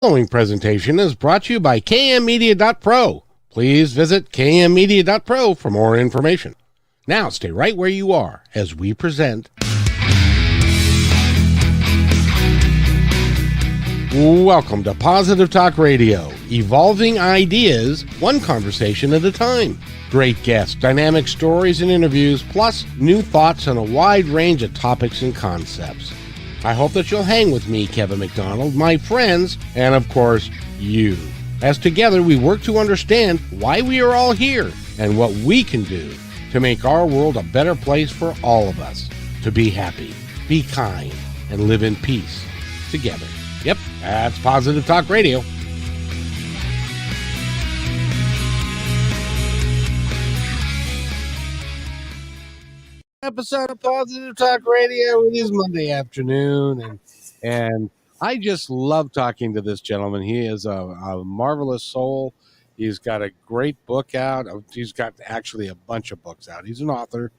The following presentation is brought to you by kmmedia.pro. Please visit kmmedia.pro for more information. Now stay right where you are as we present. Welcome to Positive Talk Radio, evolving ideas, one conversation at a time. Great guests, dynamic stories and interviews, plus new thoughts on a wide range of topics and concepts. I hope that you'll hang with me, Kevin McDonald, my friends, and of course, you. As together we work to understand why we are all here and what we can do to make our world a better place for all of us. To be happy, be kind, and live in peace together. Yep, that's Positive Talk Radio. Episode of Positive Talk Radio. It is Monday afternoon, and I just love talking to this gentleman. He is a marvelous soul. He's got a great book out. He's got actually a bunch of books out. He's an author.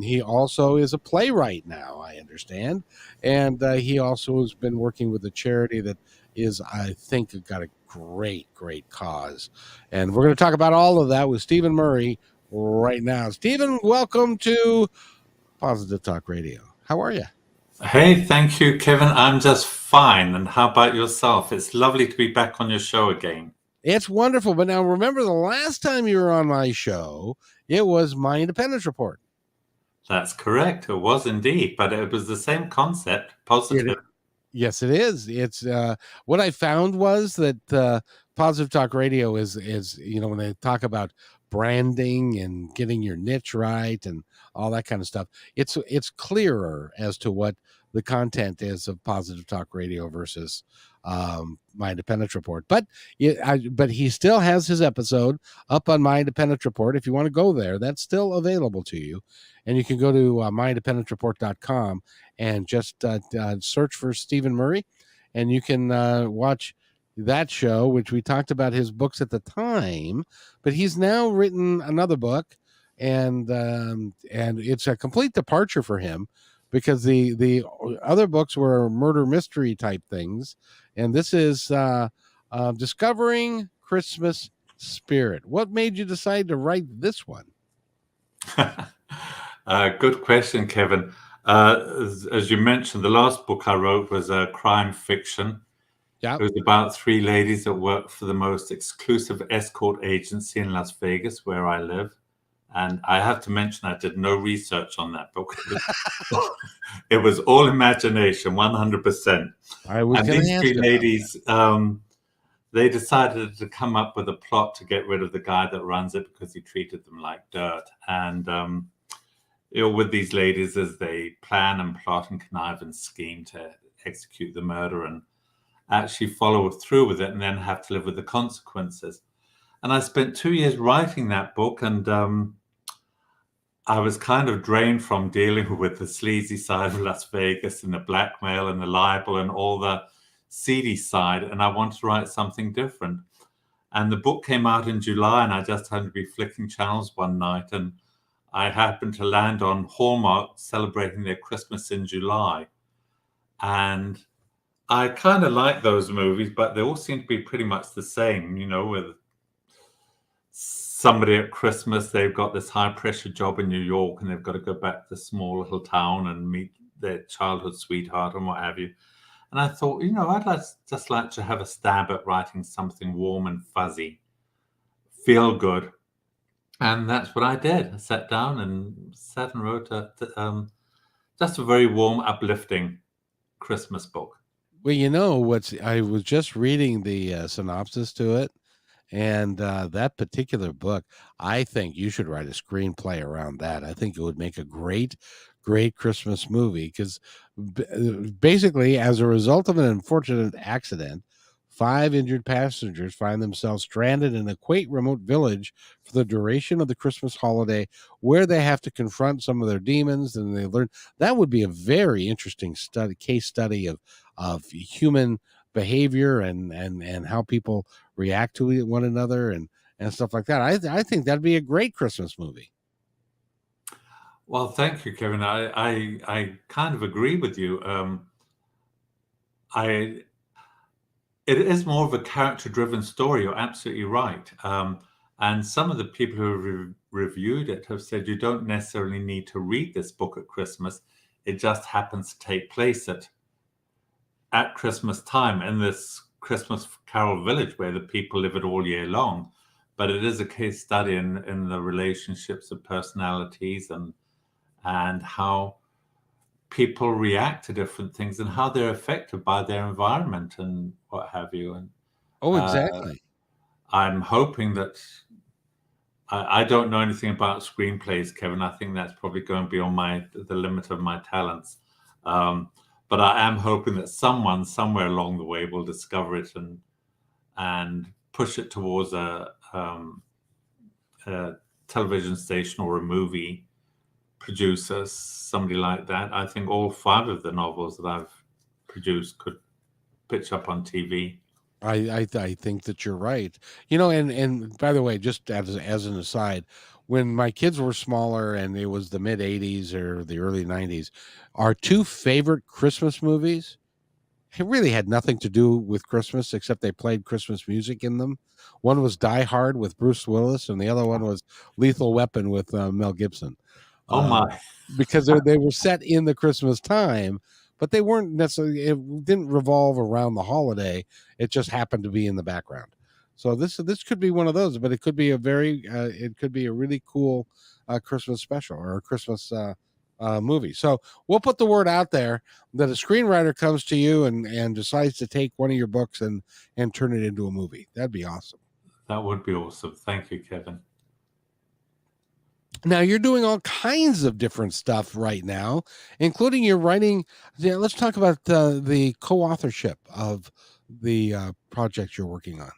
He also is a playwright now, I understand, and he also has been working with a charity that is, I think, got a great cause. And we're going to talk about all of that with Stephen Murray right now. Stephen, welcome to Positive Talk Radio. How are you? Hey, thank you, Kevin. I'm just fine. And how about yourself? It's lovely to be back on your show again. It's wonderful. But now remember, the last time you were on my show, it was my Independence Report. That's correct. It was indeed. But it was the same concept, positive. Yes, it is. It's what I found was that Positive Talk Radio is when they talk about branding and getting your niche right and all that kind of stuff, it's clearer as to what the content is of Positive Talk Radio versus My Independence Report. But he still has his episode up on My Independence Report. If you want to go there, that's still available to you. And you can go to myindependencereport.com and just search for Stephen Murray, and you can watch that show, which we talked about his books at the time, but he's now written another book, and it's a complete departure for him because the other books were murder mystery type things, and this is Discovering Christmas Spirit. What made you decide to write this one? Good question, Kevin. As you mentioned, the last book I wrote was a crime fiction. Yeah. It was about three ladies that worked for the most exclusive escort agency in Las Vegas, where I live. And I have to mention, I did no research on that book. It was all imagination, 100%. And these three ladies, they decided to come up with a plot to get rid of the guy that runs it because he treated them like dirt. And with these ladies, as they plan and plot and connive and scheme to execute the murder and actually follow through with it and then have to live with the consequences. And I spent 2 years writing that book, and I was kind of drained from dealing with the sleazy side of Las Vegas and the blackmail and the libel and all the seedy side, and I wanted to write something different. And the book came out in July, and I just happened to be flicking channels one night, and I happened to land on Hallmark celebrating their Christmas in July. And I kind of like those movies, but they all seem to be pretty much the same, with somebody at Christmas, they've got this high-pressure job in New York, and they've got to go back to the small little town and meet their childhood sweetheart and what have you. And I thought, I'd just like to have a stab at writing something warm and fuzzy, feel good. And that's what I did. I sat down and wrote just a very warm, uplifting Christmas book. Well, I was just reading the synopsis to it, and that particular book, I think you should write a screenplay around that. I think it would make a great Christmas movie, because basically, as a result of an unfortunate accident, 5 injured passengers find themselves stranded in a quaint remote village for the duration of the Christmas holiday, where they have to confront some of their demons, and they learn. That would be a very interesting case study of human behavior and how people react to one another and stuff like that. I think that'd be a great Christmas movie. Well, thank you, Kevin. I kind of agree with you. it is more of a character-driven story. You're absolutely right. And some of the people who have reviewed it have said you don't necessarily need to read this book at Christmas. It just happens to take place at Christmas time in this Christmas Carol village where the people live it all year long. But it is a case study in the relationships of personalities and how people react to different things and how they're affected by their environment and what have you. And Oh, uh, exactly. I'm hoping that I don't know anything about screenplays, Kevin. I think that's probably going beyond the limit of my talents. But I am hoping that someone somewhere along the way will discover it and push it towards a television station or a movie producer, somebody like that. I think all 5 of the novels that I've produced could pitch up on TV. I think that you're right. And by the way, just as an aside, when my kids were smaller and it was the mid '80s or the early '90s, our two favorite Christmas movies, it really had nothing to do with Christmas except they played Christmas music in them. One was Die Hard with Bruce Willis, and the other one was Lethal Weapon with Mel Gibson. Oh Uh, my. because they were set in the Christmas time, but they weren't necessarily. It didn't revolve around the holiday. It just happened to be in the background. So this could be one of those, but it could be it could be a really cool Christmas special or a Christmas movie. So we'll put the word out there that a screenwriter comes to you and decides to take one of your books and turn it into a movie. That'd be awesome. That would be awesome. Thank you, Kevin. Now you're doing all kinds of different stuff right now, including your writing. Yeah, let's talk about the co-authorship of the project you're working on.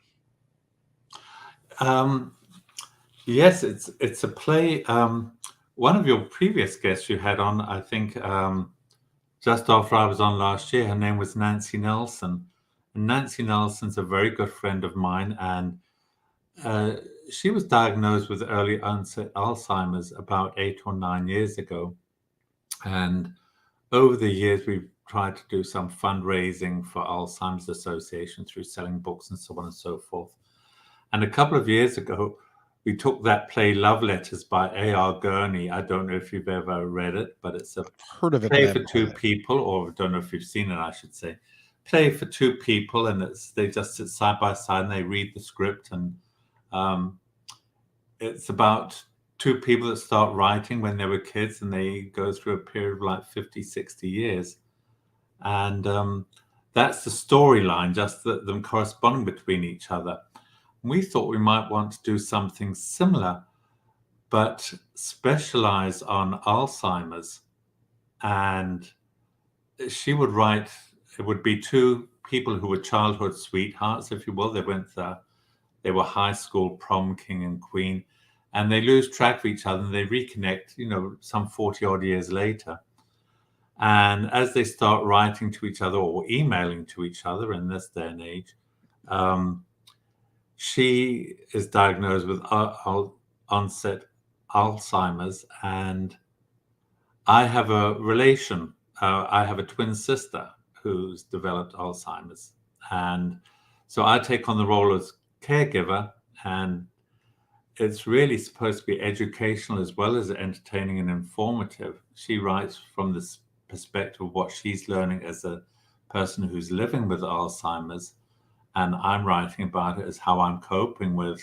Yes, it's a play. One of your previous guests you had on, I think, just after I was on last year, her name was Nancy Nelson. And Nancy Nelson's a very good friend of mine, and she was diagnosed with early onset Alzheimer's about 8 or 9 years ago. And over the years, we've tried to do some fundraising for Alzheimer's Association through selling books and so on and so forth. And a couple of years ago, we took that play Love Letters by A.R. Gurney. I don't know if you've ever read it, but it's a Heard of it, but I play for haven't two read it. people, or I don't know if you've seen it, I should say. Play for two people, and they just sit side by side and they read the script. And it's about two people that start writing when they were kids and they go through a period of like 50, 60 years. And that's the storyline, just them corresponding between each other. We thought we might want to do something similar, but specialize on Alzheimer's. And she would write, it would be two people who were childhood sweethearts, if you will. They were high school prom king and queen, and they lose track of each other and they reconnect, some 40 odd years later. And as they start writing to each other or emailing to each other in this day and age, she is diagnosed with onset Alzheimer's, and I have a relation. I have a twin sister who's developed Alzheimer's, and so I take on the role as caregiver, and it's really supposed to be educational as well as entertaining and informative. She writes from this perspective of what she's learning as a person who's living with Alzheimer's, and I'm writing about it as how I'm coping with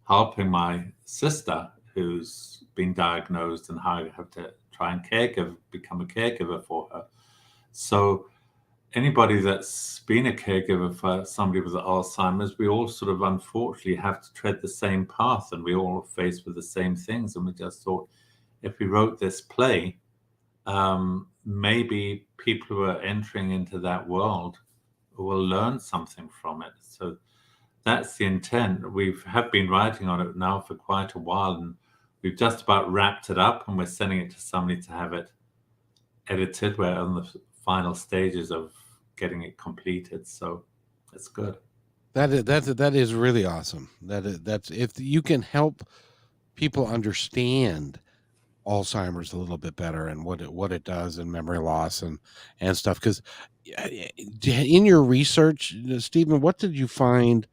helping my sister who's been diagnosed and how I have to try and become a caregiver for her. So anybody that's been a caregiver for somebody with Alzheimer's, we all sort of unfortunately have to tread the same path, and we all are faced with the same things. And we just thought, if we wrote this play, maybe people who are entering into that world will learn something from it. So that's the intent. We have been writing on it now for quite a while, and we've just about wrapped it up, and we're sending it to somebody to have it edited. We're on the final stages of getting it completed, so it's good. That is really awesome. That's if you can help people understand Alzheimer's a little bit better and what it does and memory loss and stuff. Because in your research, Stephen, what did you find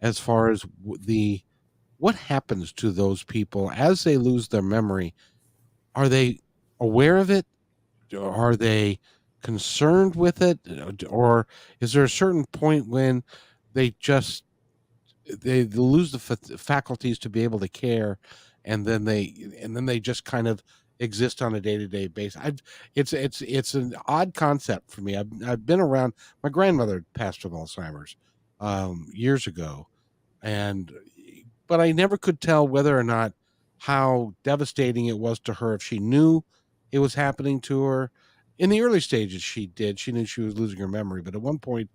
as far as what happens to those people as they lose their memory? Are they aware of it? Are they concerned with it? Or is there a certain point when they just they lose the faculties to be able to care, and then they just kind of exist on a day-to-day basis? It's an odd concept for me. I've been around. My grandmother passed from Alzheimer's years ago, and but I never could tell whether or not how devastating it was to her if she knew it was happening to her. In the early stages, she knew she was losing her memory, but at one point,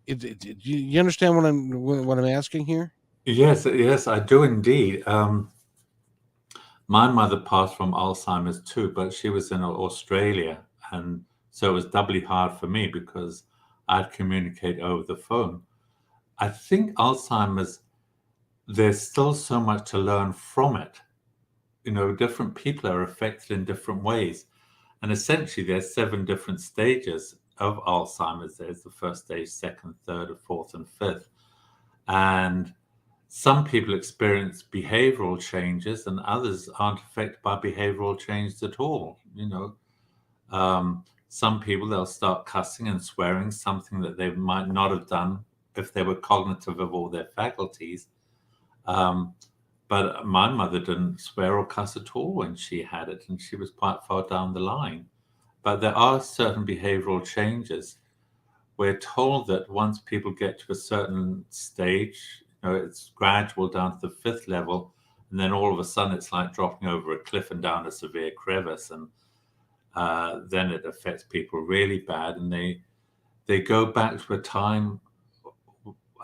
you understand what I'm asking here? Yes, yes, I do indeed. My mother passed from Alzheimer's too, but she was in Australia, and so it was doubly hard for me because I'd communicate over the phone. I think Alzheimer's, there's still so much to learn from it. You know, different people are affected in different ways. And essentially, there's 7 different stages of Alzheimer's. There's the first stage, second, third, fourth, and fifth. And some people experience behavioral changes, and others aren't affected by behavioral changes at all. You know, some people, they'll start cussing and swearing, something that they might not have done if they were cognitive of all their faculties. But my mother didn't swear or cuss at all when she had it, and she was quite far down the line. But there are certain behavioral changes. We're told that once people get to a certain stage, you know, it's gradual down to the 5th level, and then all of a sudden it's like dropping over a cliff and down a severe crevice, and then it affects people really bad, and they go back to a time,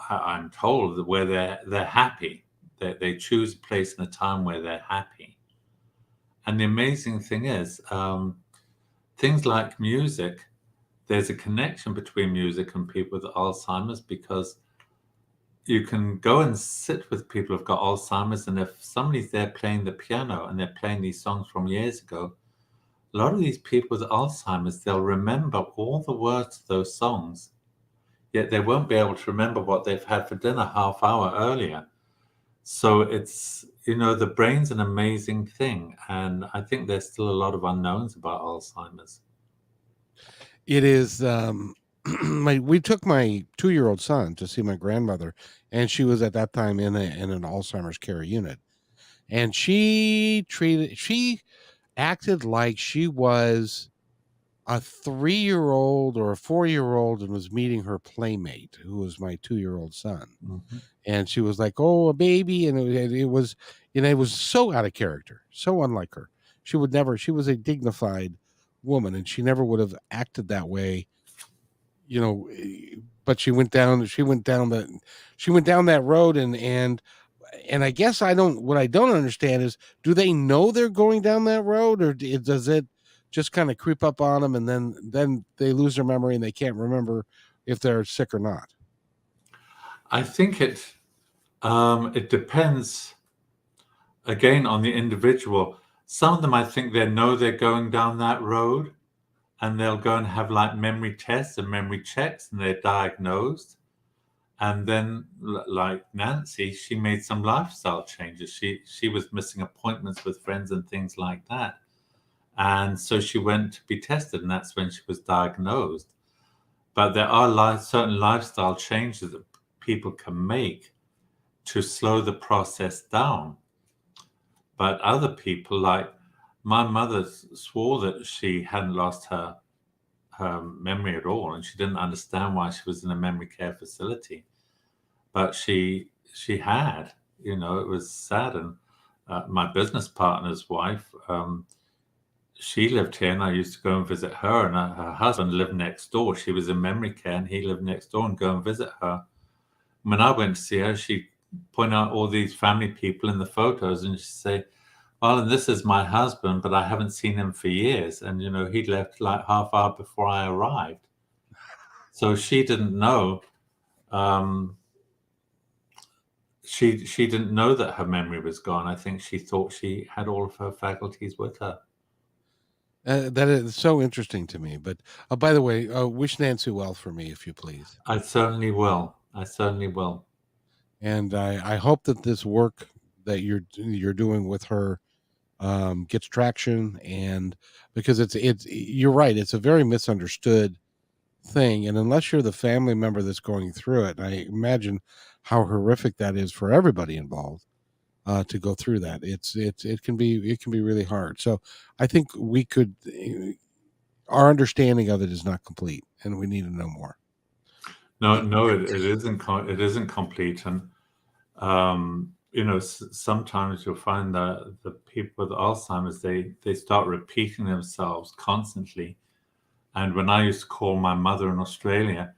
I'm told, where they're happy. They choose a place and a time where they're happy. And the amazing thing is, things like music, there's a connection between music and people with Alzheimer's, because you can go and sit with people who've got Alzheimer's, and if somebody's there playing the piano and they're playing these songs from years ago, a lot of these people with Alzheimer's, they'll remember all the words to those songs, yet they won't be able to remember what they've had for dinner half hour earlier. So it's, you know, the brain's an amazing thing, and I think there's still a lot of unknowns about Alzheimer's. It is. We took my 2-year-old son to see my grandmother, and she was at that time in an Alzheimer's care unit, and she acted like she was a 3-year-old or a 4-year-old and was meeting her playmate, who was my 2-year-old son. Mm-hmm. And she was like, "Oh, a baby," and it was, you know, it was so out of character, so unlike her. She would never. She was a dignified woman, and she never would have acted that way, you know. But she went down. She went down that road, and I guess I don't. What I don't understand is, do they know they're going down that road, or does it just kind of creep up on them, and then they lose their memory and they can't remember if they're sick or not? I think it depends again on the individual. Some of them, I think they know they're going down that road, and they'll go and have like memory tests and memory checks, and they're diagnosed. And then, like Nancy, she made some lifestyle changes. She was missing appointments with friends and things like that, and so she went to be tested, and that's when she was diagnosed. But there are certain lifestyle changes that people can make to slow the process down. But other people, like my mother, swore that she hadn't lost her memory at all, and she didn't understand why she was in a memory care facility. But she had, you know, it was sad. And my business partner's wife, she lived here, and I used to go and visit her, and her husband lived next door. She was in memory care, and he lived next door, and go and visit her. When I went to see her, she point out all these family people in the photos, and she'd say, "Well, and this is my husband, but I haven't seen him for years. And, you know, he'd left like half hour before I arrived." So she didn't know, she didn't know that her memory was gone. I think she thought she had all of her faculties with her. That is so interesting to me. But by the way, wish Nancy well for me, if you please. I certainly will. I certainly will. And I hope that this work that you're doing with her gets traction, and because it's you're right, it's a very misunderstood thing, and unless you're the family member that's going through it, and I imagine how horrific that is for everybody involved to go through that. It can be really hard. So I think we could our understanding of it is not complete, and we need to know more. No, it isn't complete, and sometimes you'll find that the people with Alzheimer's they start repeating themselves constantly. And when I used to call my mother in Australia,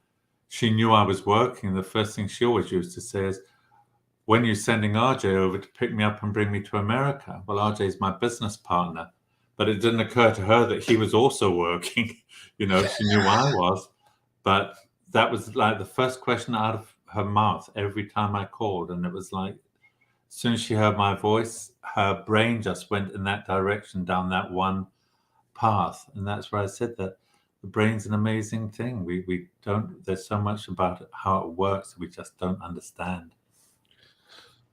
she knew I was working. The first thing she always used to say is, "When you're sending RJ over to pick me up and bring me to America?" Well, RJ is my business partner, but it didn't occur to her that he was also working. She knew I was, but that was like the first question out of her mouth every time I called. And it was like, as soon as she heard my voice, her brain just went in that direction, down that one path. And that's where I said that the brain's an amazing thing. We don't, there's so much about it, how it works, we just don't understand.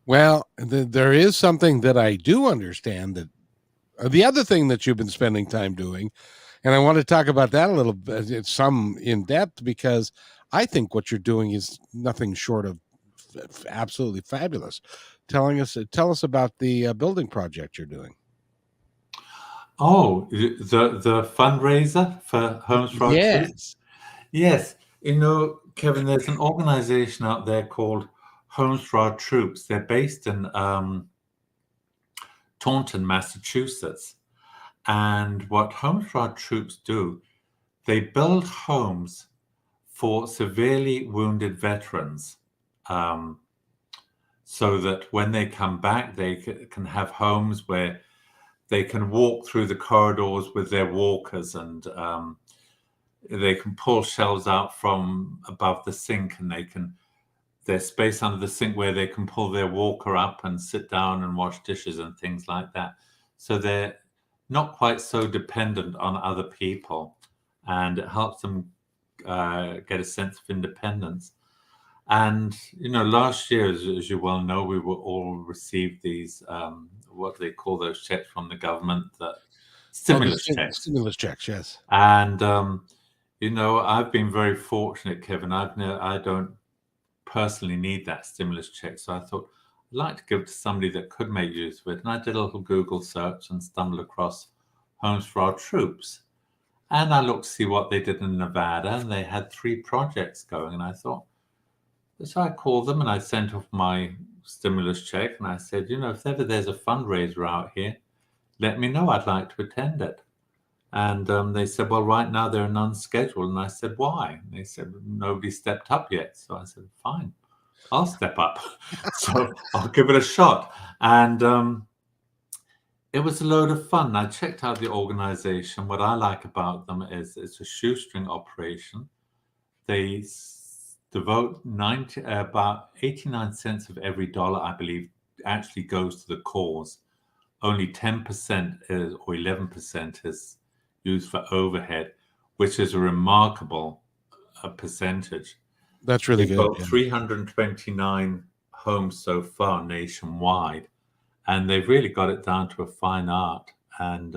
Well, there is something that I do understand, that the other thing that you've been spending time doing, and I want to talk about that a little bit, some in depth, because I think what you're doing is nothing short of absolutely fabulous. Tell us about the building project you're doing. Oh, the fundraiser for Homes for Our Troops? Yes. Yes. Kevin, there's an organization out there called Homes for Our Troops. They're based in Taunton, Massachusetts. And what Homes for Our Troops do, they build homes for severely wounded veterans, so that when they come back, they can have homes where they can walk through the corridors with their walkers, and they can pull shelves out from above the sink, and there's space under the sink where they can pull their walker up and sit down and wash dishes and things like that. So they're not quite so dependent on other people, and it helps them get a sense of independence. And last year, as you well know, we were all received these what do they call those checks from the government, that stimulus checks. Stimulus checks, yes. And I've been very fortunate, Kevin. I don't personally need that stimulus check, so I thought I'd like to give it to somebody that could make use of it. And I did a little Google search and stumbled across Homes for Our Troops. And I looked to see what they did in Nevada, and they had 3 projects going. And I thought, so I called them and I sent off my stimulus check, and I said, if ever there's a fundraiser out here, let me know. I'd like to attend it. And they said, well, right now there are none scheduled. And I said, why? And they said, nobody stepped up yet. So I said, fine, I'll step up. So I'll give it a shot. And it was a load of fun. I checked out the organization. What I like about them is it's a shoestring operation. They devote about 89 cents of every dollar, I believe, actually goes to the cause. Only 10% or 11% is used for overhead, which is a remarkable percentage. That's really They've good. built 329 homes so far nationwide, and they've really got it down to a fine art. And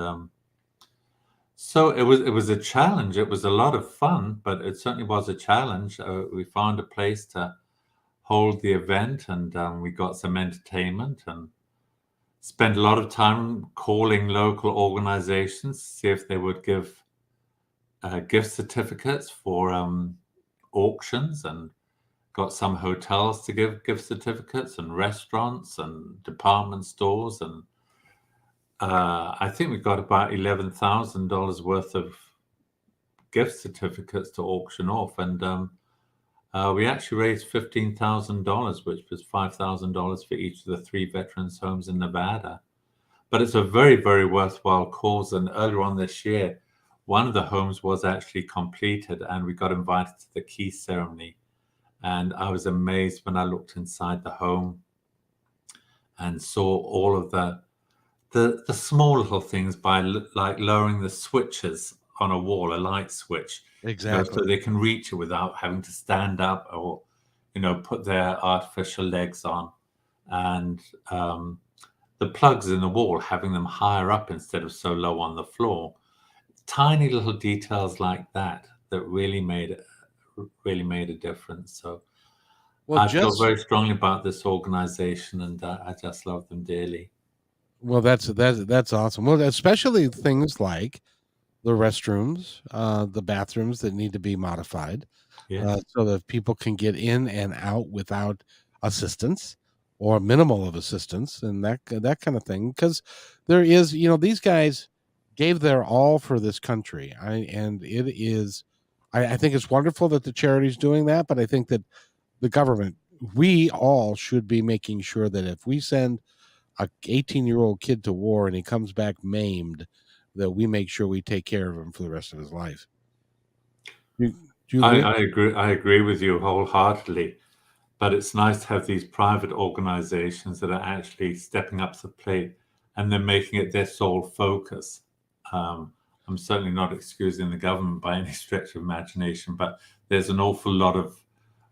so it was a challenge. It was a lot of fun, but it certainly was a challenge. We found a place to hold the event, and we got some entertainment, and spent a lot of time calling local organizations to see if they would give gift certificates for auctions, and got some hotels to give gift certificates, and restaurants and department stores. And I think we got about $11,000 worth of gift certificates to auction off. And we actually raised $15,000, which was $5,000 for each of the 3 veterans' homes in Nevada. But it's a very, very worthwhile cause. And earlier on this year, one of the homes was actually completed, and we got invited to the key ceremony. And I was amazed when I looked inside the home. and saw all of the small little things by like lowering the switches on a wall, a light switch, Exactly. so they can reach it without having to stand up or, put their artificial legs on, and the plugs in the wall, having them higher up instead of so low on the floor. Tiny little details like that really made a difference. So Well, I feel just very strongly about this organization, and I just love them dearly. well, that's awesome. Well, especially things like the restrooms, the bathrooms that need to be modified, Yes. so that people can get in and out without assistance or minimal of assistance, and that kind of thing. Because there is, these guys gave their all for this country. And it is, I think it's wonderful that the charity's doing that, but I think that the government, we all should be making sure that if we send a 18-year-old kid to war and he comes back maimed, that we make sure we take care of him for the rest of his life. Do you I, agree? I agree. I agree with you wholeheartedly. But it's nice to have these private organizations that are actually stepping up to the plate and they're making it their sole focus. Um, I'm certainly not excusing the government by any stretch of imagination, but there's an awful lot of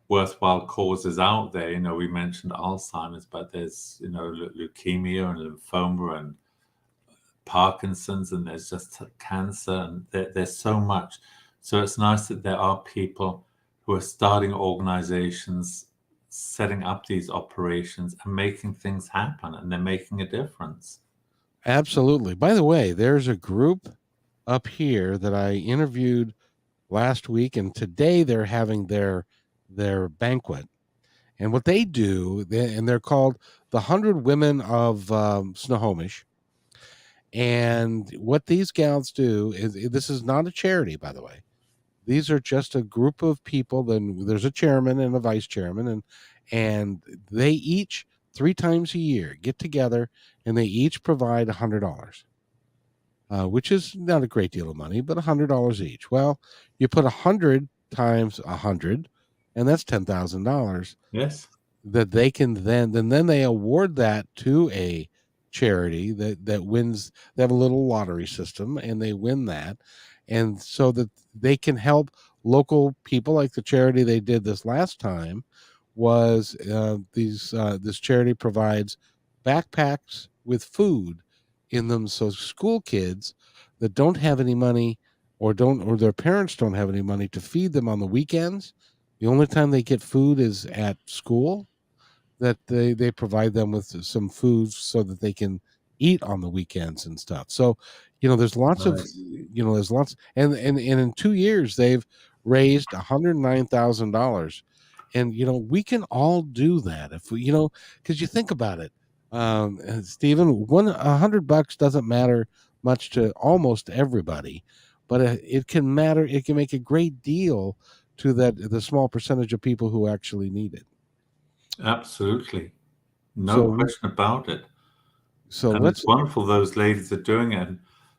worthwhile causes out there. We mentioned Alzheimer's, but there's, leukemia and lymphoma and Parkinson's, and there's just cancer, and there's so much. So it's nice that there are people who are starting organizations, setting up these operations and making things happen, and they're making a difference. Absolutely. By the way, there's a group up here that I interviewed last week, and today they're having their banquet. And what they do, and they're called the 100 Women of Snohomish. And what these gals do is, this is not a charity, by the way. These are just a group of people. Then there's a chairman and a vice chairman, and they each 3 times a year get together and they each provide $100, which is not a great deal of money, but $100 each. Well, you put 100 times 100, and that's $10,000 Yes. that they can then they award that to a charity that wins. They have a little lottery system, and they win that, and so that they can help local people. Like the charity they did this last time was this charity provides backpacks with food in them, so school kids that don't have any money, or their parents don't have any money to feed them on the weekends, the only time they get food is at school, that they provide them with some foods so that they can eat on the weekends and stuff. So, there's lots of, Nice. there's lots, and in 2 years they've raised $109,000. And we can all do that if we, because you think about it, Stephen, $100 doesn't matter much to almost everybody, but it can matter. It can make a great deal to the small percentage of people who actually need it. Absolutely. No So question about it. so And it's let's wonderful those ladies are doing it.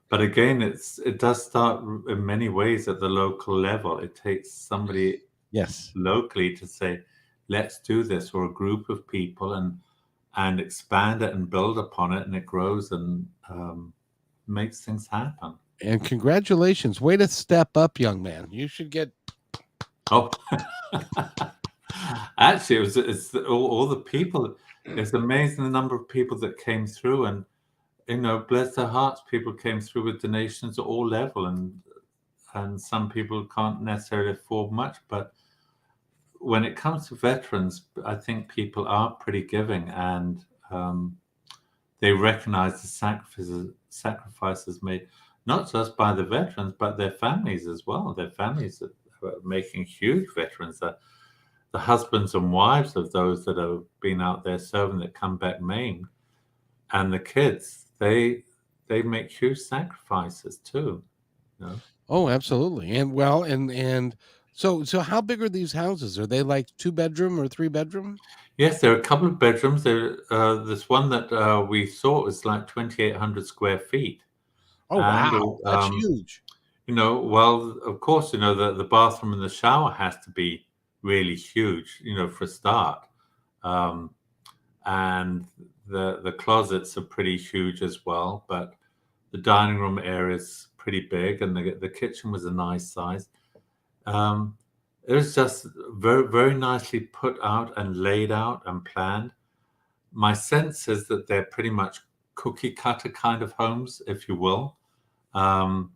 But again, it does start in many ways at the local level. It takes somebody yes, locally to say, let's do this, or a group of people, and expand it and build upon it, and it grows and makes things happen. and congratulations, way to step up, young man. You should get. Oh, actually, it's all the people. It's amazing the number of people that came through, and bless their hearts, people came through with donations at all level, and some people can't necessarily afford much, but when it comes to veterans, I think people are pretty giving, and they recognize the sacrifices made, not just by the veterans, but their families as well. Their families are making huge veterans. The husbands and wives of those that have been out there serving that come back maimed, and the kids, they make huge sacrifices too. Oh, absolutely. And well, and so how big are these houses? Are they like 2 bedroom or 3 bedroom? Yes, there are a couple of bedrooms. This one that we saw was like 2,800 square feet. Oh, And, wow, that's huge. well, of course, the bathroom and the shower has to be really huge, for a start. And The closets are pretty huge as well, but the dining room area is pretty big, and the kitchen was a nice size. It was just very, very nicely put out and laid out and planned. My sense is that they're pretty much cookie cutter kind of homes, if you will. Um,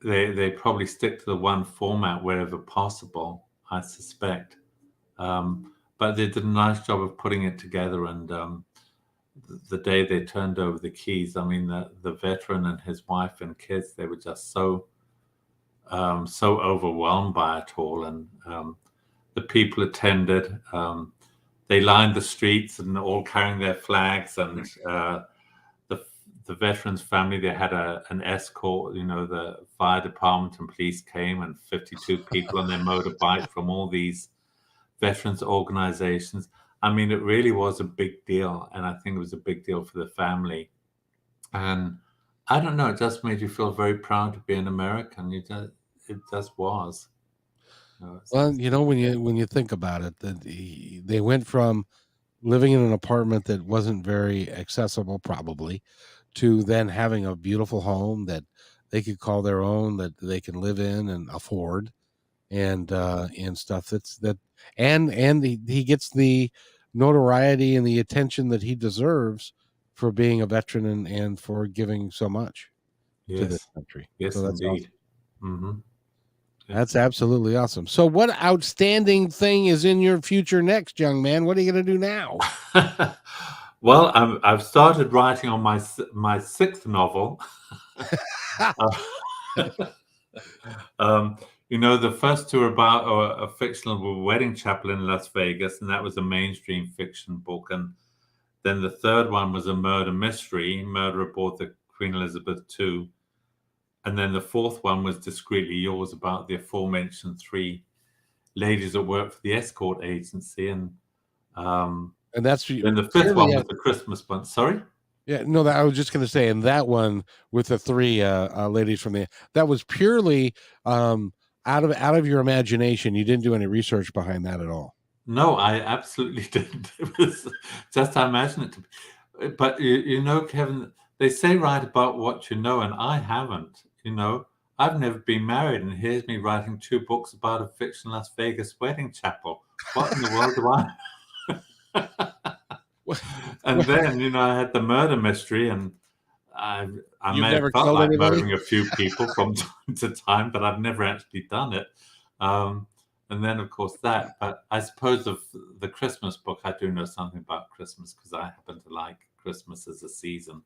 they probably stick to the one format wherever possible, I suspect. But they did a nice job of putting it together. And the day they turned over the keys, I mean, the veteran and his wife and kids, they were just so overwhelmed by it all. And the people attended. They lined the streets and all carrying their flags. And the veterans' family, they had an escort. You know, the fire department and police came, and 52 people on their motorbike from all these veterans organizations. I mean, it really was a big deal, and I think it was a big deal for the family. And I don't know, it just made you feel very proud to be an American. It just was. Well, when you think about it, that they went from living in an apartment that wasn't very accessible, probably, to then having a beautiful home that they could call their own, that they can live in and afford, and stuff. And he gets the notoriety and the attention that he deserves for being a veteran and for giving so much to this Yes, country. yes, So that's indeed. awesome. Mm-hmm. That's absolutely awesome. So what outstanding thing is in your future next, young man? What are you going to do now? Well, I've started writing on my sixth novel. The first two are about a fictional wedding chapel in Las Vegas, and that was a mainstream fiction book. And then the third one was a murder mystery, Murder Aboard the Queen Elizabeth II. And then the fourth one was Discreetly Yours, about the aforementioned three ladies that work for the escort agency. And that's then the fifth one was the Christmas one. Sorry? Yeah, no, I was just going to say, and that one with the three ladies from that was purely out of your imagination. You didn't do any research behind that at all. No, I absolutely didn't. It was just I imagine it to be. But Kevin, they say write about what you know, and I haven't. I've never been married, and here's me writing 2 books about a fictional Las Vegas wedding chapel. What in the world do I? And then, I had the murder mystery, and I may have felt like murdering a few people from time to time, but I've never actually done it. And then, of course, that. But I suppose of the Christmas book, I do know something about Christmas because I happen to like Christmas as a season.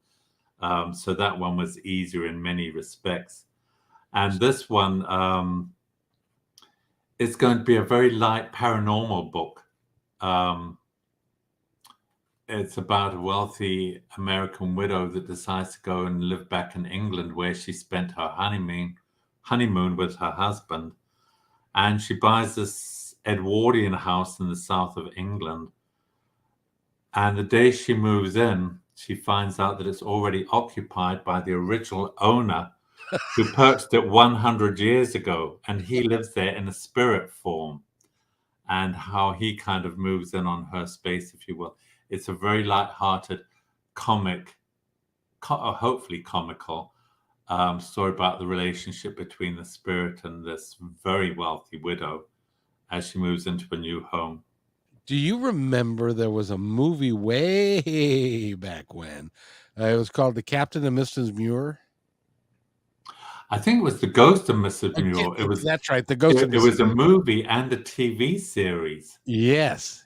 So that one was easier in many respects. And this one is going to be a very light paranormal book. It's about a wealthy American widow that decides to go and live back in England, where she spent her honeymoon with her husband. And she buys this Edwardian house in the south of England. And the day she moves in, she finds out that it's already occupied by the original owner who purchased it 100 years ago. And he lives there in a spirit form. And how he kind of moves in on her space, if you will. It's a very light-hearted, hopefully comical, story about the relationship between the spirit and this very wealthy widow as she moves into a new home. Do you remember there was a movie way back when? It was called The Captain and Mrs. Muir. I think it was The Ghost of Mrs. Muir. That's right, The Ghost of Mrs. It was a movie and a TV series. Yes.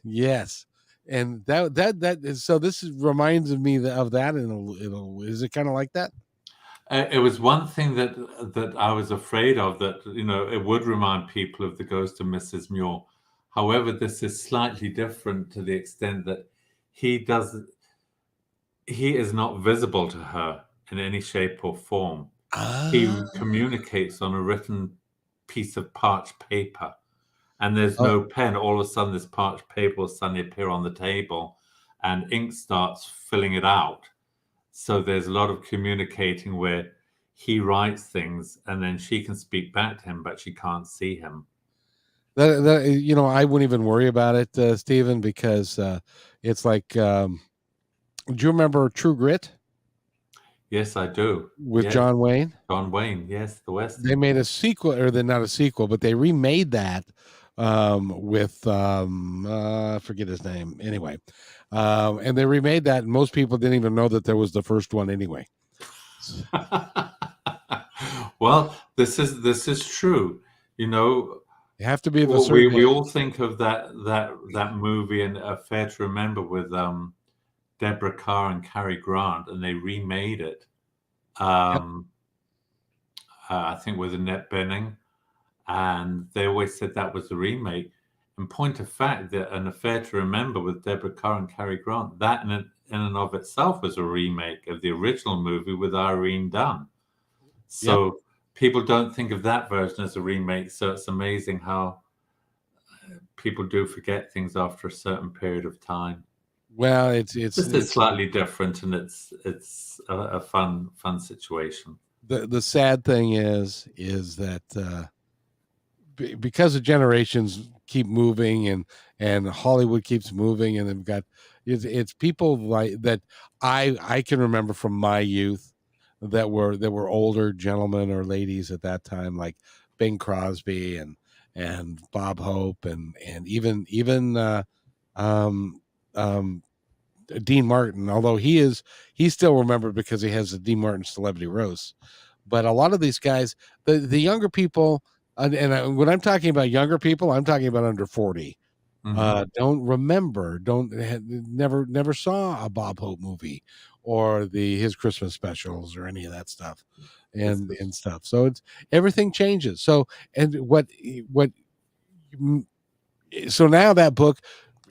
And that is, so this reminds me of that, and is it kind of like that? It was one thing that I was afraid of, that it would remind people of The Ghost of Mrs. Muir. However, this is slightly different to the extent that he is not visible to her in any shape or form. He communicates on a written piece of parched paper. And there's no pen. All of a sudden, this parched paper will suddenly appear on the table, and ink starts filling it out. So there's a lot of communicating where he writes things, and then she can speak back to him, but she can't see him. I wouldn't even worry about it, Stephen, because it's like Do you remember True Grit Yes, I do. with Yes, John Wayne? John Wayne. Yes, the They Western. made a sequel, or they're not a sequel, but they remade that with I forget his name. Anyway, and they remade that, and most people didn't even know that there was the first one anyway. Well, this is true. You know, You have to be of a well, certain we age. all think of that movie and Affair to Remember with Deborah Carr and Cary Grant, and they remade it. Yep. Um, I think with Annette Bening, and they always said that was the remake. In point of fact, that An Affair to Remember with Deborah Carr and Cary Grant, that in and of itself was a remake of the original movie with Irene Dunn. Yep. So people don't think of that version as a remake. So it's amazing how people do forget things after a certain period of time. Well, it's This is it's slightly different, and it's a fun situation. the sad thing is that because the generations keep moving and Hollywood keeps moving, and they've got it's people like that I can remember from my youth that were older gentlemen or ladies at that time, like Bing Crosby and Bob Hope and even um um Dean Martin, although he's still remembered because he has the Dean Martin Celebrity Roast. But a lot of these guys, the younger people, when I'm talking about younger people, I'm talking about under 40. Hmm. Don't remember, don't never saw a Bob Hope movie or the his Christmas specials or any of that stuff, This and is stuff. So it's everything changes. So and what so now that book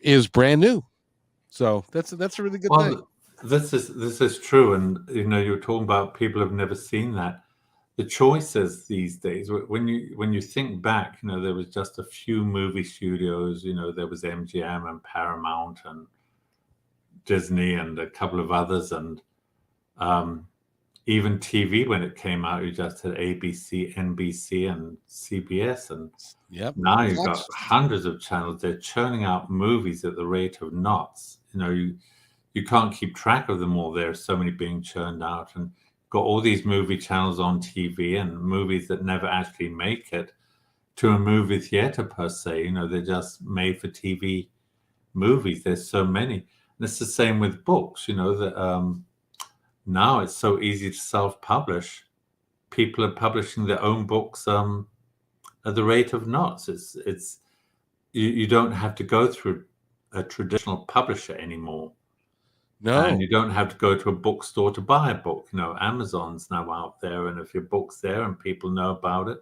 is brand new. So that's a really good thing. well. This is true, and you're talking about people have never seen that. The choices these days, when you think back, there was just a few movie studios. There was MGM and Paramount and Disney and a couple of others, and um, even TV when it came out, you just had ABC, NBC, and CBS, and Yep. now you've got Fox. hundreds of channels. They're churning out movies at the rate of knots. You can't keep track of them all. There are so many being churned out, and got all these movie channels on TV and movies that never actually make it to a movie theater per se. They're just made for TV movies. There's so many. And it's the same with books. That now it's so easy to self-publish. People are publishing their own books at the rate of knots. It's you don't have to go through a traditional publisher anymore. And No, you don't have to go to a bookstore to buy a book. Amazon's now out there, and if your book's there and people know about it,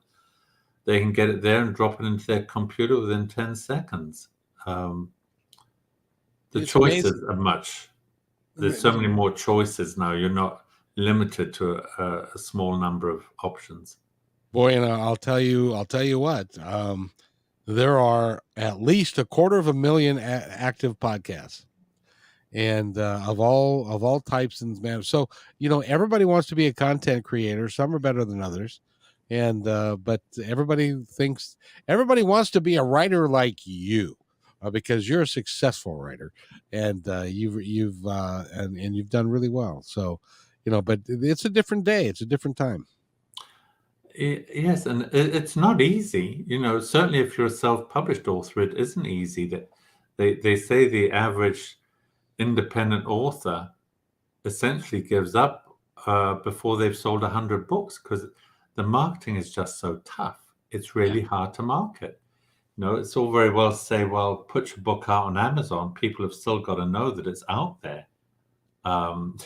they can get it there and drop it into their computer within 10 seconds. Um, the it's amazing. choices are there's so many more choices now. You're not limited to a small number of options. Boy, and I'll tell you what. There are at least 250,000 active podcasts, and of all types and manners. So everybody wants to be a content creator. Some are better than others, and but everybody wants to be a writer like you. Because you're a successful writer, and and you've done really well. So, but it's a different day. It's a different time. Yes, and it's not easy. Certainly if you're a self-published author, it isn't easy. That they say the average independent author essentially gives up before they've sold 100 books because the marketing is just so tough. It's Yeah. really hard to market. It's all very well to say, well, put your book out on Amazon. People have still got to know that it's out there. Um,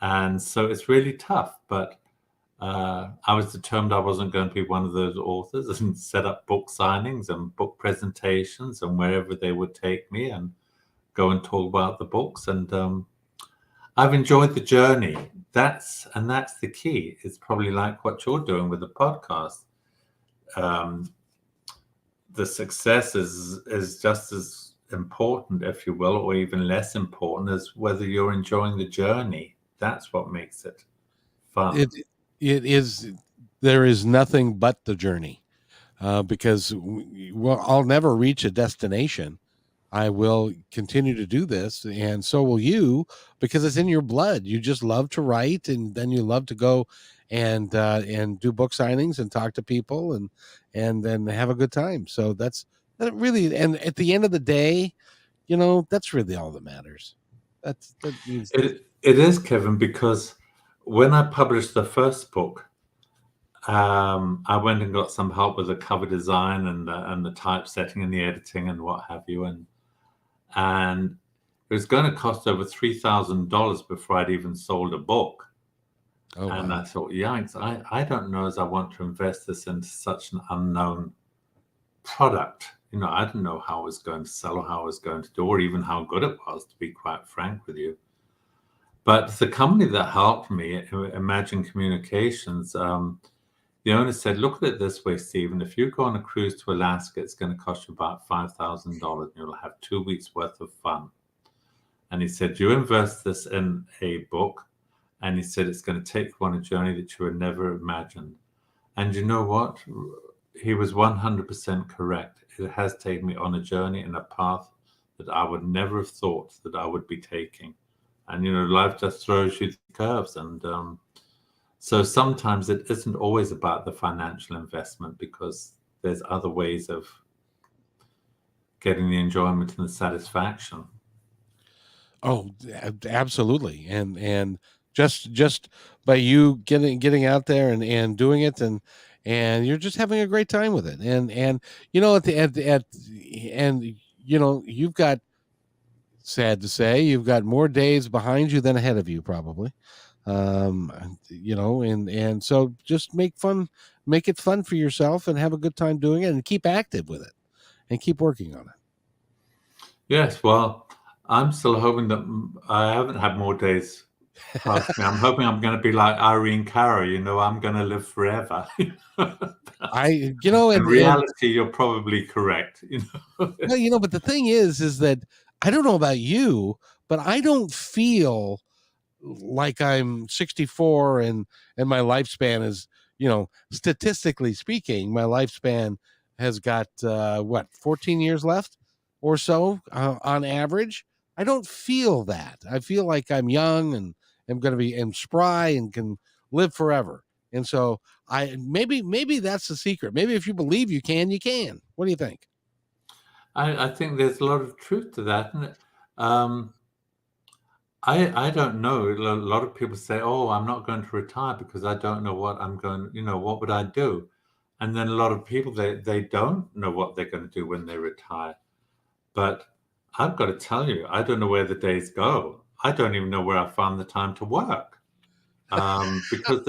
and so it's really tough. But I was determined I wasn't going to be one of those authors and set up book signings and book presentations and wherever they would take me and go and talk about the books. And I've enjoyed the journey. That's the key. It's probably like what you're doing with the podcast. The success is just as important, if you will, or even less important as whether you're enjoying the journey. That's what makes it fun. It is. There is nothing but the journey, because I'll never reach a destination I will continue to do this, and so will you, because it's in your blood. You just love to write, and then you love to go and do book signings and talk to people and then have a good time. So that really, and at the end of the day, that's really all that matters. That means It is, Kevin, because when I published the first book, I went and got some help with the cover design and the typesetting and the editing and what have you, and it was going to cost over $3,000 before I'd even sold a book. Oh, and wow. I thought, yikes, I don't know as I want to invest this into such an unknown product. I didn't know how I was going to sell or how I was going to do, or even how good it was, to be quite frank with you. But the company that helped me, Imagine Communications, the owner said, look at it this way, Stephen. If you go on a cruise to Alaska, it's going to cost you about $5,000 and you'll have 2 weeks worth of fun. And he said, you invest this in a book, and he said, it's going to take you on a journey that you had never imagined. And you know what? He was 100% correct. It has taken me on a journey and a path that I would never have thought that I would be taking. And, life just throws you the curves. And so sometimes it isn't always about the financial investment, because there's other ways of getting the enjoyment and the satisfaction. Oh, absolutely. And just by you getting out there and doing it, and you're just having a great time with it. And you've got, sad to say, you've got more days behind you than ahead of you, probably. And so just make it fun for yourself and have a good time doing it, and keep active with it and keep working on it. Yes, well, I'm still hoping that I haven't had more days past me. I'm hoping I'm going to be like Irene Cara, I'm going to live forever. In reality, you're probably correct. Well, but the thing is that I don't know about you, but I don't feel like I'm 64 and my lifespan is, statistically speaking, my lifespan has got 14 years left or so on average. I don't feel that. I feel like I'm young and I'm going to be spry and can live forever. And so maybe that's the secret. Maybe if you believe you can, you can. What do you think? I think there's a lot of truth to that. And I don't know. A lot of people say, oh, I'm not going to retire because I don't know what I'm going, what would I do? And then a lot of people, they don't know what they're going to do when they retire. But I've got to tell you, I don't know where the days go. I don't even know where I found the time to work, because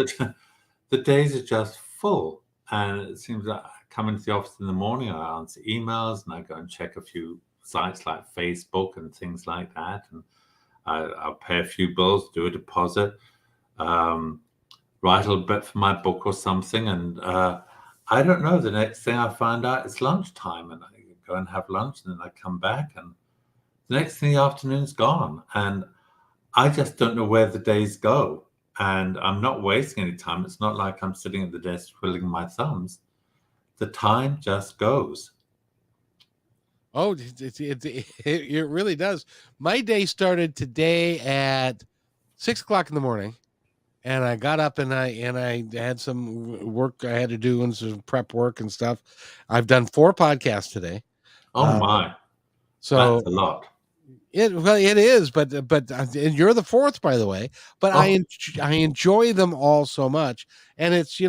the days are just full. And it seems like I come into the office in the morning, I answer emails, and I go and check a few sites like Facebook and things like that. And I'll pay a few bills, do a deposit, write a little bit for my book or something. And I don't know. The next thing I find out, it's lunchtime, and I go and have lunch, and then I come back, and the next thing, the afternoon's gone. And I just don't know where the days go. And I'm not wasting any time. It's not like I'm sitting at the desk twiddling my thumbs. The time just goes. Oh, it really does. My day started today at 6 o'clock in the morning, and I got up and I had some work I had to do and some prep work and stuff. I've done 4 podcasts today. Oh my! So that's a lot. It is, but and you're the 4th, by the way. But I enjoy them all so much, and it's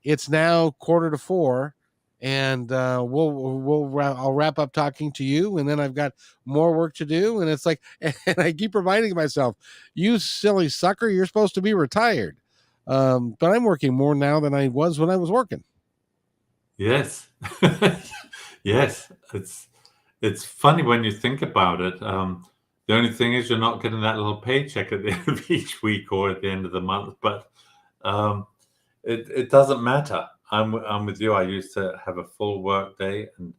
it's now 3:45, and I'll wrap up talking to you, and then I've got more work to do, and it's like, and I keep reminding myself, you silly sucker, you're supposed to be retired, but I'm working more now than I was when I was working. Yes, yes, it's funny when you think about it. The only thing is you're not getting that little paycheck at the end of each week or at the end of the month, but it doesn't matter. I'm with you. I used to have a full work day, and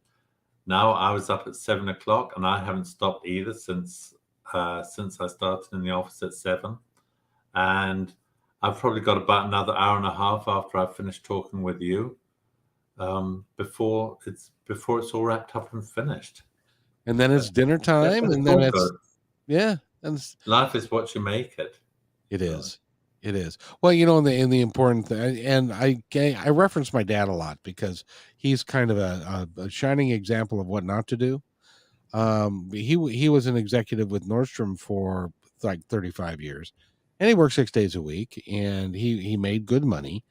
now I was up at 7 o'clock, and I haven't stopped either since I started in the office at 7. And I've probably got about another hour and a half after I finish talking with you, before it's all wrapped up and finished. and then it's dinner time, That's and then all it's good. yeah, and Life is what you make it. it So, is. It is. Well, in the important thing, and I reference my dad a lot because he's kind of a shining example of what not to do. He was an executive with Nordstrom for like 35 years, and he worked 6 days a week, and he made good money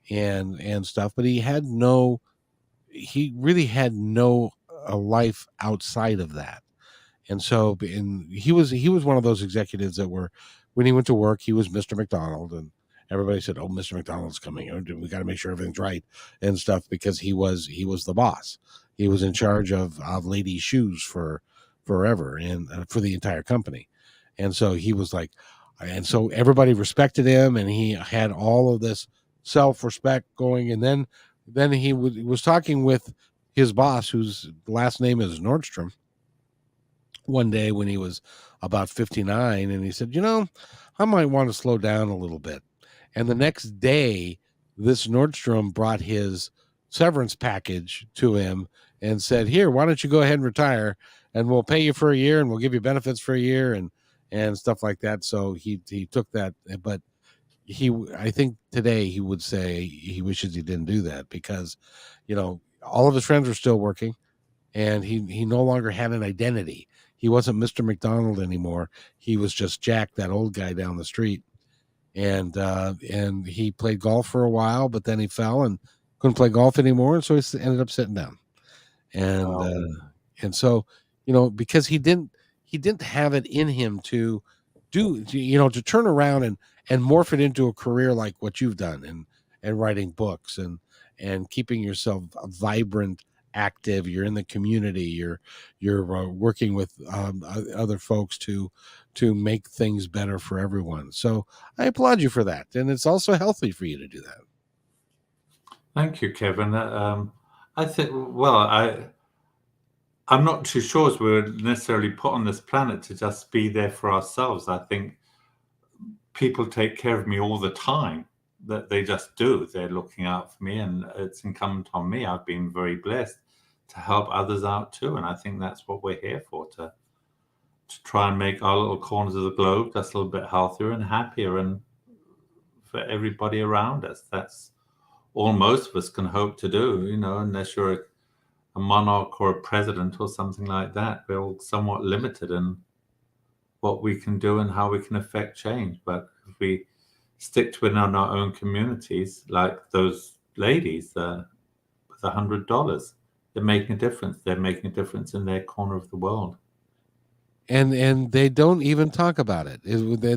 and stuff, but he really had no life outside of that. And so, and he was one of those executives that were, when he went to work, he was Mr. McDonald, and everybody said, "Oh, Mr. McDonald's coming. We got to make sure everything's right and stuff," because he was the boss. He was in charge of ladies' shoes for forever and for the entire company, and so he was like, and so everybody respected him, and he had all of this self-respect going. And then he was talking with his boss, whose last name is Nordstrom, one day when he was about 59, and he said, I might want to slow down a little bit. And the next day, this Nordstrom brought his severance package to him and said, "Here, why don't you go ahead and retire, and we'll pay you for a year, and we'll give you benefits for a year," and stuff like that. So he took that, but I think today he would say he wishes he didn't do that, because all of his friends were still working, and he no longer had an identity. He wasn't Mr. McDonald anymore. He was just Jack, that old guy down the street. And he played golf for a while, but then he fell and couldn't play golf anymore, and so he ended up sitting down. And and so, because he didn't have it in him to to turn around and morph it into a career like what you've done, and writing books, and keeping yourself vibrant, active. You're in the community. You're working with other folks to make things better for everyone. So I applaud you for that, and it's also healthy for you to do that. thank you, Kevin. I think, well, I'm not too sure as we're necessarily put on this planet to just be there for ourselves. I think people take care of me all the time, that they just do. They're looking out for me, and it's incumbent on me. I've been very blessed to help others out too. And I think that's what we're here for, to try and make our little corners of the globe just a little bit healthier and happier, and for everybody around us. That's all most of us can hope to do, unless you're a monarch or a president or something like that. We're all somewhat limited in what we can do and how we can affect change. But if we stick to it in our own communities, like those ladies with $100, they're making a difference. They're making a difference in their corner of the world. And they don't even talk about it.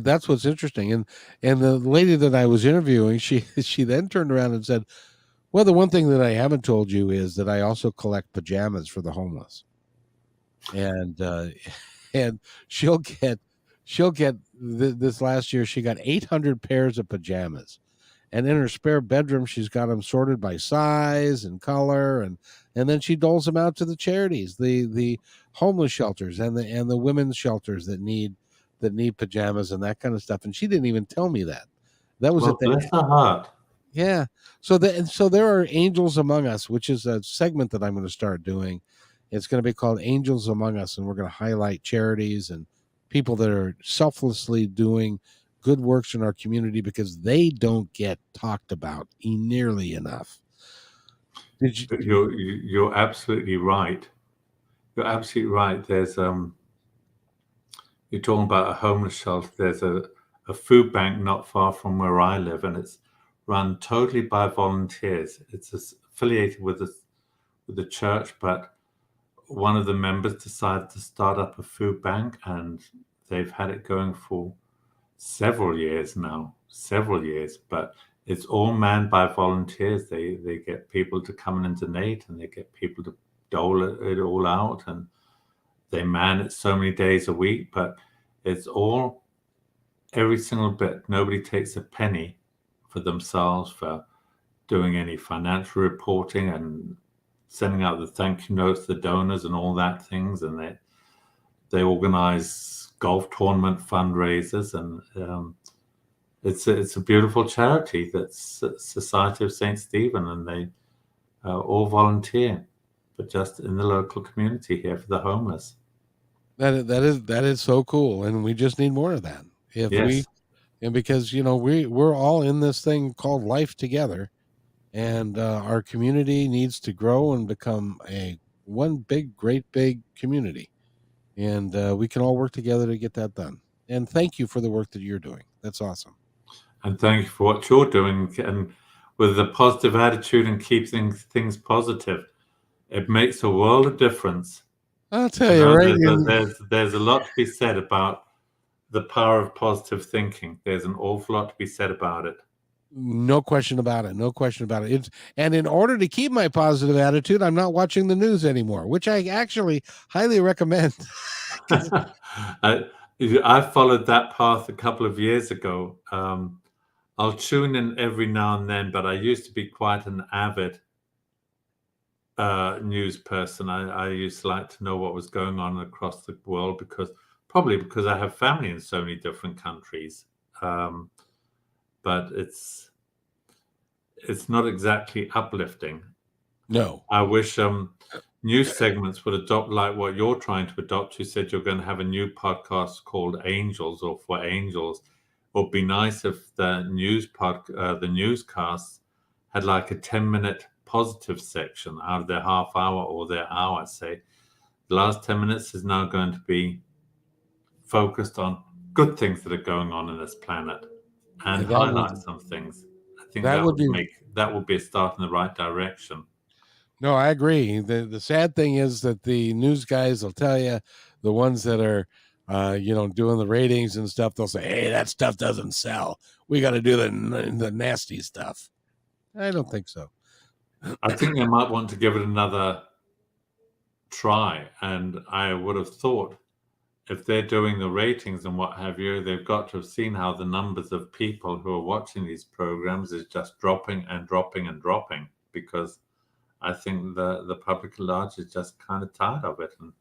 That's what's interesting. And the lady that I was interviewing, she then turned around and said, "Well, the one thing that I haven't told you is that I also collect pajamas for the homeless." And and she'll get this last year she got 800 pairs of pajamas, and in her spare bedroom she's got them sorted by size and color, and then she doles them out to the charities, the homeless shelters, and the women's shelters that need pajamas and that kind of stuff. And she didn't even tell me that. That was Well, at the bless her heart. Yeah. So there are angels among us, which is a segment that I'm going to start doing. It's going to be called Angels Among Us, and we're going to highlight charities and people that are selflessly doing good works in our community, because they don't get talked about nearly enough. Did you? But you're absolutely right. You're absolutely right. There's you're talking about a homeless shelter. There's a food bank not far from where I live, and it's run totally by volunteers. It's affiliated with the church, but one of the members decided to start up a food bank, and they've had it going for several years now, but it's all manned by volunteers. They get people to come in and donate, and they get people to dole it all out, and they man it so many days a week, but it's all, every single bit. Nobody takes a penny for themselves for doing any financial reporting and sending out the thank you notes to the donors and all that things. And they organize golf tournament fundraisers, and it's a beautiful charity. That's Society of St. Stephen, and they all volunteer, but just in the local community here for the homeless. That is so cool, and we just need more of that. If we Yes. and because we're all in this thing called life together, and our community needs to grow and become a one big, great, big community, and we can all work together to get that done. And thank you for the work that you're doing. That's awesome. And thank you for what you're doing, and with a positive attitude and keeping things positive. It makes a world of difference. I'll tell you, right? There's a lot to be said about the power of positive thinking. There's an awful lot to be said about it. No question about it. No question about it. And in order to keep my positive attitude, I'm not watching the news anymore, which I actually highly recommend. I, I followed that path a couple of years ago. I'll tune in every now and then, but I used to be quite an avid news person. I used to like to know what was going on across the world probably because I have family in so many different countries. But it's not exactly uplifting. No. I wish news segments would adopt like what you're trying to adopt. You said you're going to have a new podcast called Angels or For Angels. It would be nice if the the newscasts had like a 10-minute positive section out of their half hour or their hour. Say the last 10 minutes is now going to be focused on good things that are going on in this planet and that highlight would some things. I think that would be that would be a start in the right direction. No, I agree. The sad thing is that the news guys will tell you, the ones that are doing the ratings and stuff, they'll say, "Hey, that stuff doesn't sell. We got to do the nasty stuff." I don't think so. I think they might want to give it another try. And I would have thought if they're doing the ratings and what have you, they've got to have seen how the numbers of people who are watching these programs is just dropping and dropping and dropping, because I think the public at large is just kind of tired of it. And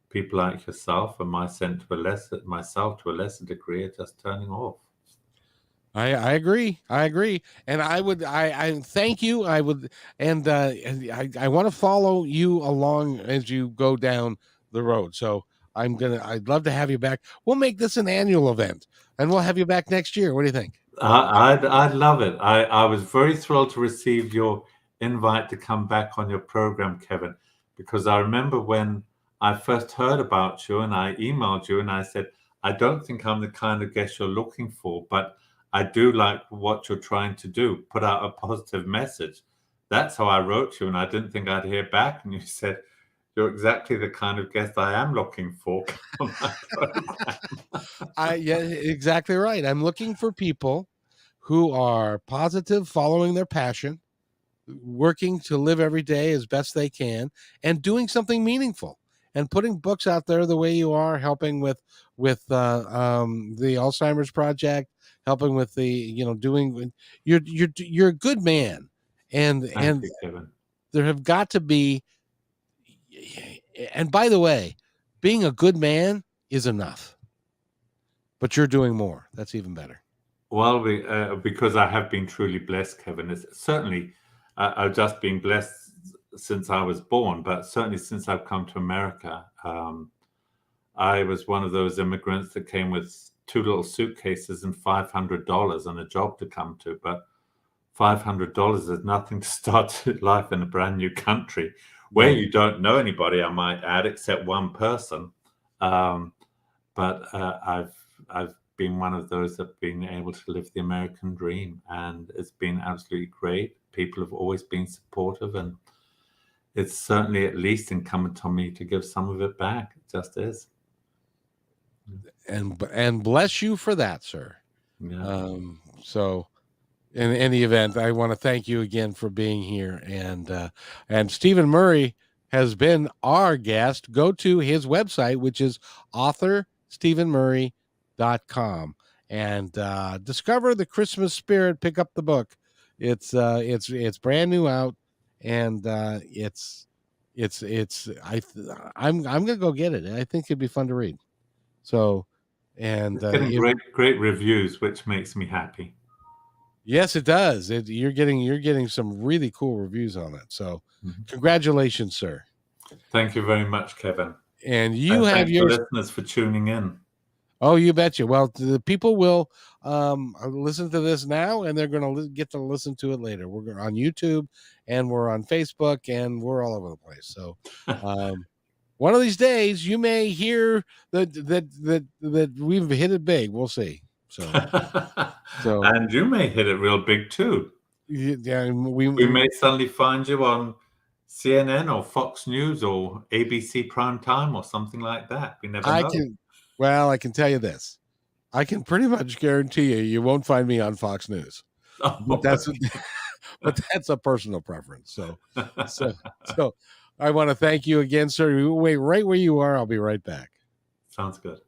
people like yourself and myself to a lesser degree are just turning off. I agree. I agree. And I thank you. I would, and I want to follow you along as you go down the road. So I'd love to have you back. We'll make this an annual event, and we'll have you back next year. What do you think? I'd love it. I was very thrilled to receive your invite to come back on your program, Kevin, because I remember when I first heard about you and I emailed you and I said, I don't think I'm the kind of guest you're looking for, but I do like what you're trying to do, put out a positive message. That's how I wrote you, and I didn't think I'd hear back. And you said, you're exactly the kind of guest I am looking for on my program. Yeah, exactly right. I'm looking for people who are positive, following their passion, working to live every day as best they can, and doing something meaningful, and putting books out there the way you are, helping with the Alzheimer's project, helping with doing. You're a good man, and Thank you, Kevin. there have got to be. And by the way, being a good man is enough, but you're doing more. That's even better. Well, because I have been truly blessed, Kevin. It's certainly, I've just been blessed since I was born, but certainly since I've come to America. I was one of those immigrants that came with 2 little suitcases and $500 and a job to come to. But $500 is nothing to start life in a brand new country where you don't know anybody, I might add, except one person. But I've been one of those that have been able to live the American dream, and it's been absolutely great. People have always been supportive, and it's certainly at least incumbent on me to give some of it back. It just is. And bless you for that, sir. Yeah. So in any event, I want to thank you again for being here. And Stephen Murray has been our guest. Go to his website, which is authorstephenmurray.com, and discover the Christmas spirit. Pick up the book. It's brand new out, and I'm gonna go get it. I think it'd be fun to read. So, and It's getting great reviews, which makes me happy. Yes, it does. You're getting some really cool reviews on it. So, congratulations, sir. Thank you very much, Kevin. And you And have thanks your to listeners for tuning in. Oh, you betcha. Well, the people will listen to this now, and they're going to get to listen to it later. We're on YouTube, and we're on Facebook, and we're all over the place. So, one of these days, you may hear that we've hit it big. We'll see. So And you may hit it real big too. Yeah, we may suddenly find you on CNN or Fox News or ABC Primetime or something like that. We never know. I can tell you this. I can pretty much guarantee you won't find me on Fox News. But that's a personal preference. So I want to thank you again, sir. Wait right where you are. I'll be right back. Sounds good.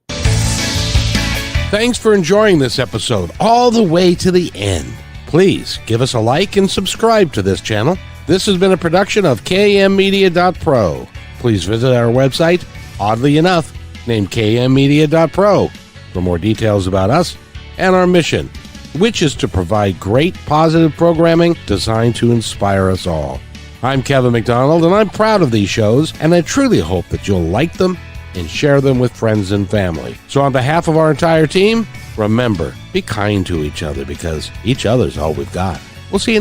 Thanks for enjoying this episode all the way to the end. Please give us a like and subscribe to this channel. This has been a production of kmmedia.pro. Please visit our website, oddly enough, named kmmedia.pro, for more details about us and our mission, which is to provide great positive programming designed to inspire us all. I'm Kevin McDonald, and I'm proud of these shows, and I truly hope that you'll like them and share them with friends and family. So on behalf of our entire team, remember, be kind to each other because each other's all we've got. We'll see you next